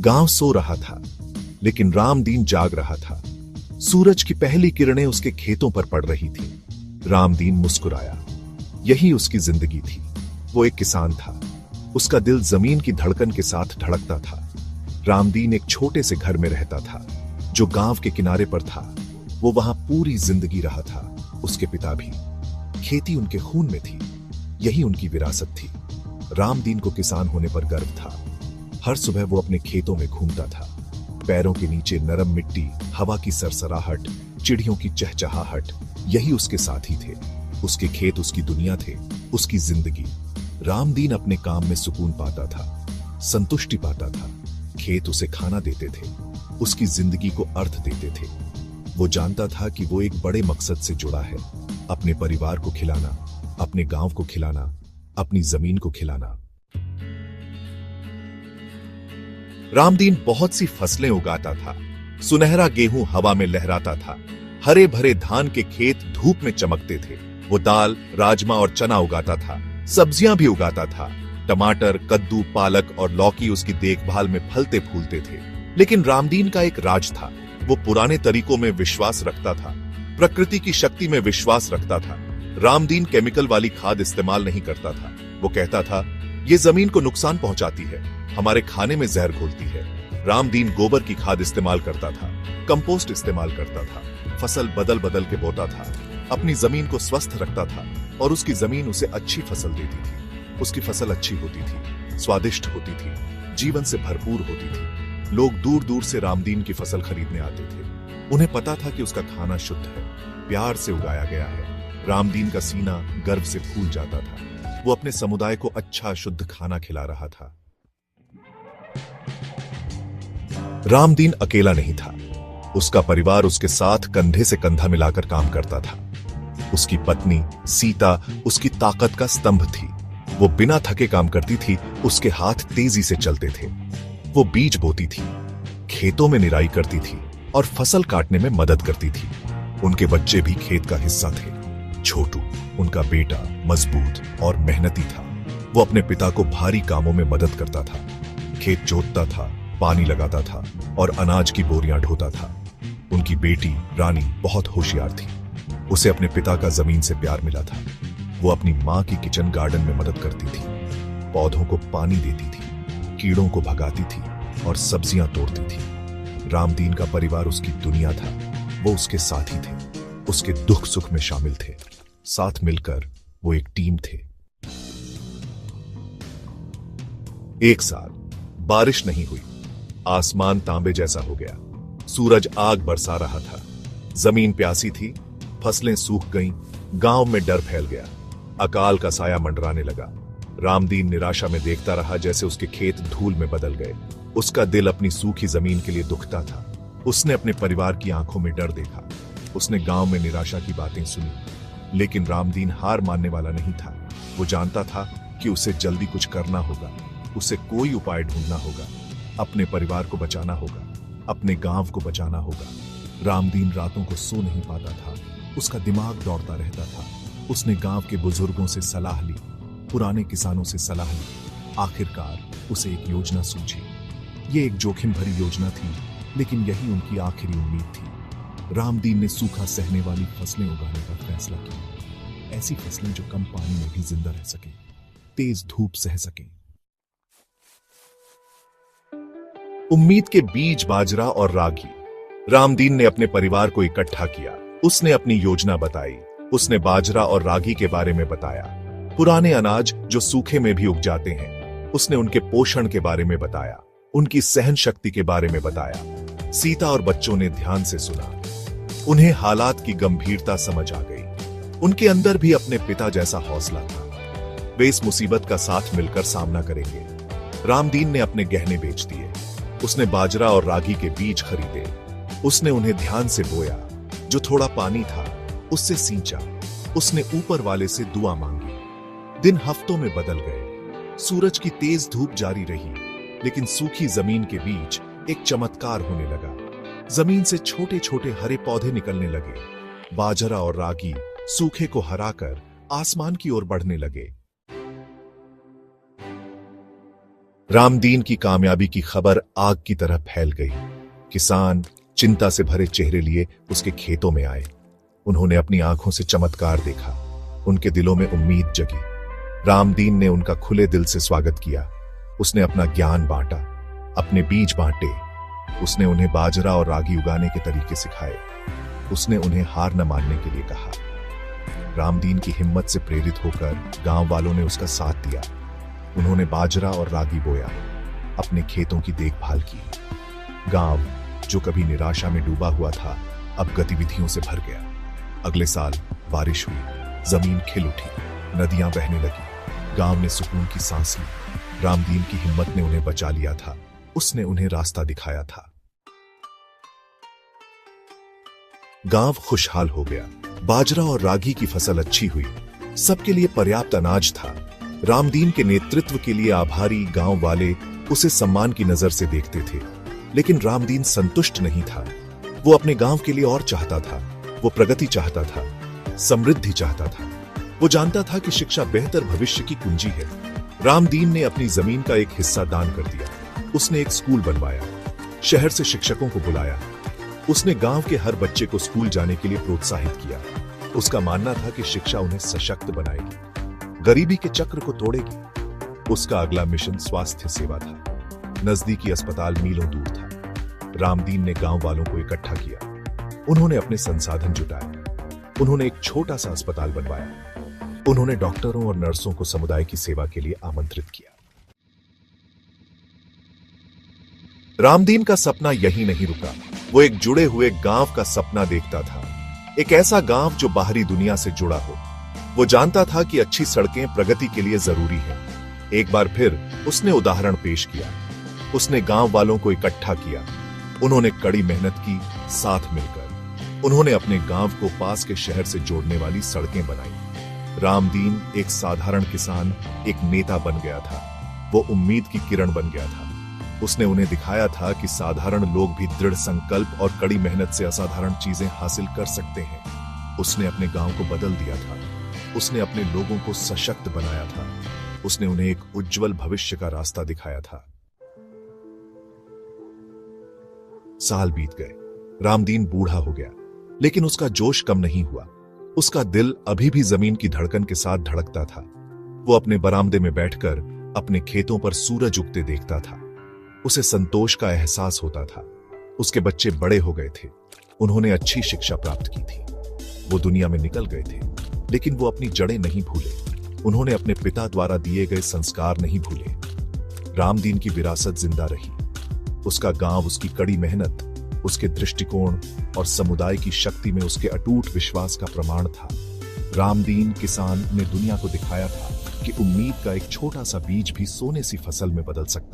गांव सो रहा था, लेकिन रामदीन जाग रहा था। सूरज की पहली किरणें उसके खेतों पर पड़ रही थी। रामदीन मुस्कुराया। यही उसकी जिंदगी थी। वो एक किसान था। उसका दिल जमीन की धड़कन के साथ धड़कता था। रामदीन एक छोटे से घर में रहता था, जो गांव के किनारे पर था। वो वहां पूरी जिंदगी रहा था। उसके पिता भी। खेती उनके खून में थी। यही उनकी विरासत थी। रामदीन को किसान होने पर गर्व था। हर सुबह वो अपने खेतों में घूमता था। पैरों के नीचे नरम मिट्टी, हवा की सरसराहट, चिड़ियों की चहचहाहट, यही उसके साथी थे। उसके खेत उसकी दुनिया थे, उसकी जिंदगी। रामदीन अपने काम में सुकून पाता था, संतुष्टि पाता था। खेत उसे खाना देते थे, उसकी जिंदगी को अर्थ देते थे। वो जानता था कि वो एक बड़े मकसद से जुड़ा है, अपने परिवार को खिलाना, अपने गांव को खिलाना, अपनी जमीन को खिलाना। रामदीन बहुत सी फसलें उगाता था। सुनहरा गेहूं हवा में लहराता था। हरे भरे धान के खेत धूप में चमकते थे। वो दाल, राजमा और चना उगाता था। सब्जियां भी उगाता था। टमाटर, कद्दू, पालक और लौकी उसकी देखभाल में फलते फूलते थे। लेकिन रामदीन का एक राज था। वो पुराने तरीकों में विश्वास रखता था, प्रकृति की शक्ति में विश्वास रखता था। रामदीन केमिकल वाली खाद इस्तेमाल नहीं करता था। वो कहता था, ये जमीन को नुकसान पहुंचाती है, हमारे खाने में जहर घोलती है। रामदीन गोबर की खाद इस्तेमाल करता था, कंपोस्ट इस्तेमाल करता था, फसल बदल बदल के बोता था, अपनी जमीन को स्वस्थ रखता था और उसकी जमीन उसे अच्छी फसल देती थी। उसकी फसल अच्छी होती थी, स्वादिष्ट होती थी, जीवन से भरपूर होती थी। लोग दूर दूर से रामदीन की फसल खरीदने आते थे। उन्हें पता था कि उसका खाना शुद्ध है, प्यार से उगाया गया है। रामदीन का सीना गर्व से फूल जाता था। वो अपने समुदाय को अच्छा शुद्ध खाना खिला रहा था। रामदीन अकेला नहीं था। उसका परिवार उसके साथ कंधे से कंधा मिलाकर काम करता था। उसकी पत्नी सीता उसकी ताकत का स्तंभ थी। वो बिना थके काम करती थी। उसके हाथ तेजी से चलते थे। वो बीज बोती थी, खेतों में निराई करती थी और फसल काटने में मदद करती थी। उनके बच्चे भी खेत का हिस्सा थे। छोटू, उनका बेटा, मजबूत और मेहनती था। वो अपने पिता को भारी कामों में मदद करता था। खेत जोतता था, पानी लगाता था और अनाज की बोरियां ढोता था। उनकी बेटी रानी बहुत होशियार थी। उसे अपने पिता का जमीन से प्यार मिला था। वो अपनी मां की किचन गार्डन में मदद करती थी, पौधों को पानी देती थी, कीड़ों को भगाती थी और सब्जियां तोड़ती थी। रामदीन का परिवार उसकी दुनिया था। वो उसके साथी थे, उसके दुख सुख में शामिल थे। साथ मिलकर वो एक टीम थे। एक साल बारिश नहीं हुई। आसमान तांबे जैसा हो गया। सूरज आग बरसा रहा था। जमीन प्यासी थी, फसलें सूख गईं, गांव में डर फैल गया। अकाल का साया मंडराने लगा। रामदीन निराशा में देखता रहा जैसे उसके खेत धूल में बदल गए। उसका दिल अपनी सूखी जमीन के लिए दुखता था। उसने अपने परिवार की आंखों में डर देखा। उसने गांव में निराशा की बातें सुनी। लेकिन रामदीन हार मानने वाला नहीं था। वो जानता था कि उसे जल्दी कुछ करना होगा। उसे कोई उपाय ढूंढना होगा। अपने परिवार को बचाना होगा, अपने गांव को बचाना होगा। रामदीन रातों को सो नहीं पाता था। उसका दिमाग दौड़ता रहता था। उसने गांव के बुजुर्गों से सलाह ली, पुराने किसानों से सलाह ली। आखिरकार उसे एक योजना सूझी। ये एक जोखिम भरी योजना थी, लेकिन यही उनकी आखिरी उम्मीद थी। रामदीन ने सूखा सहने वाली फसलें उगाने का फैसला किया। ऐसी फसलें जो कम पानी में भी जिंदा रह सके, तेज धूप सह सके। उम्मीद के बीज बाजरा और रागी। रामदीन ने अपने परिवार को इकट्ठा किया। उसने अपनी योजना बताई। उसने बाजरा और रागी के बारे में बताया, पुराने अनाज जो सूखे में भी उग जाते हैं। उसने उनके पोषण के बारे में बताया, उनकी सहन शक्ति के बारे में बताया। सीता और बच्चों ने ध्यान से सुना। उन्हें हालात की गंभीरता समझ आ गई। उनके अंदर भी अपने पिता जैसा हौसला था। वे इस मुसीबत का साथ मिलकर सामना करेंगे। रामदीन ने अपने गहने बेच दिए। उसने बाजरा और रागी के बीज खरीदे। उसने उन्हें ध्यान से बोया। जो थोड़ा पानी था उससे सींचा। उसने ऊपर वाले से दुआ मांगी। दिन हफ्तों में बदल गए। सूरज की तेज धूप जारी रही, लेकिन सूखी जमीन के बीच एक चमत्कार होने लगा। जमीन से छोटे छोटे हरे पौधे निकलने लगे। बाजरा और रागी सूखे को हराकर आसमान की ओर बढ़ने लगे। रामदीन की कामयाबी की खबर आग की तरह फैल गई। किसान चिंता से भरे चेहरे लिए उसके खेतों में आए। उन्होंने अपनी आंखों से चमत्कार देखा। उनके दिलों में उम्मीद जगी। रामदीन ने उनका खुले दिल से स्वागत किया। उसने अपना ज्ञान बांटा, अपने बीज बांटे। उसने उन्हें बाजरा और रागी उगाने के तरीके सिखाए। उसने उन्हें हार न मानने के लिए कहा। रामदीन की हिम्मत से प्रेरित होकर गांव वालों ने उसका साथ दिया। उन्होंने बाजरा और रागी बोया, अपने खेतों की देखभाल की। गांव जो कभी निराशा में डूबा हुआ था, अब गतिविधियों से भर गया। अगले साल बारिश हुई, जमीन खिल उठी, नदियां बहने लगी। गांव ने सुकून की सांस ली। रामदीन की हिम्मत ने उन्हें बचा लिया था। उसने उन्हें रास्ता दिखाया था। गांव खुशहाल हो गया। बाजरा और रागी की फसल अच्छी हुई। सबके लिए पर्याप्त अनाज था। रामदीन के नेतृत्व के लिए आभारी गांव वाले उसे सम्मान की नजर से देखते थे। लेकिन रामदीन संतुष्ट नहीं था। वो अपने गांव के लिए और चाहता था। वो प्रगति चाहता था, समृद्धि चाहता था। वो जानता था कि शिक्षा बेहतर भविष्य की कुंजी है। रामदीन ने अपनी जमीन का एक हिस्सा दान कर दिया। उसने एक स्कूल बनवाया, शहर से शिक्षकों को बुलाया। उसने गांव के हर बच्चे को स्कूल जाने के लिए प्रोत्साहित किया। उसका मानना था कि शिक्षा उन्हें सशक्त बनाएगी, गरीबी के चक्र को तोड़ेगी। उसका अगला मिशन स्वास्थ्य सेवा था। नजदीकी अस्पताल मीलों दूर था। रामदीन ने गांव वालों को इकट्ठा किया। उन्होंने अपने संसाधन जुटाए। उन्होंने एक छोटा सा अस्पताल बनवाया। उन्होंने डॉक्टरों और नर्सों को समुदाय की सेवा के लिए आमंत्रित किया। रामदीन का सपना यही नहीं रुका। वो एक जुड़े हुए गांव का सपना देखता था। एक ऐसा गांव जो बाहरी दुनिया से जुड़ा हो। वो जानता था कि अच्छी सड़कें प्रगति के लिए जरूरी हैं। एक बार फिर उसने उदाहरण पेश किया। उसने गांव वालों को इकट्ठा किया। उन्होंने कड़ी मेहनत की, साथ मिलकर। उन्होंने अपने गांव को पास के शहर से जोड़ने वाली सड़कें बनाई। रामदीन एक साधारण किसान एक नेता बन गया था। वो उम्मीद की किरण बन गया था। उसने उन्हें दिखाया था कि साधारण लोग भी दृढ़ संकल्प और कड़ी मेहनत से असाधारण चीजें हासिल कर सकते हैं। उसने अपने गांव को बदल दिया था। उसने अपने लोगों को सशक्त बनाया था। उसने उन्हें एक उज्जवल भविष्य का रास्ता दिखाया था। साल बीत गए। रामदीन बूढ़ा हो गया, लेकिन उसका जोश कम नहीं हुआ। उसका दिल अभी भी जमीन की धड़कन के साथ धड़कता था। वो अपने बरामदे में बैठकर अपने खेतों पर सूरज उगते देखता था। उसे संतोष का एहसास होता था। उसके बच्चे बड़े हो गए थे। उन्होंने अच्छी शिक्षा प्राप्त की थी। वो दुनिया में निकल गए थे, लेकिन वो अपनी जड़ें नहीं भूले। उन्होंने अपने पिता द्वारा दिए गए संस्कार नहीं भूले। रामदीन की विरासत जिंदा रही। उसका गांव, उसकी कड़ी मेहनत, उसके दृष्टिकोण और समुदाय की शक्ति में उसके अटूट विश्वास का प्रमाण था। रामदीन किसान ने दुनिया को दिखाया था कि उम्मीद का एक छोटा सा बीज भी सोने सी फसल में बदल सकता है।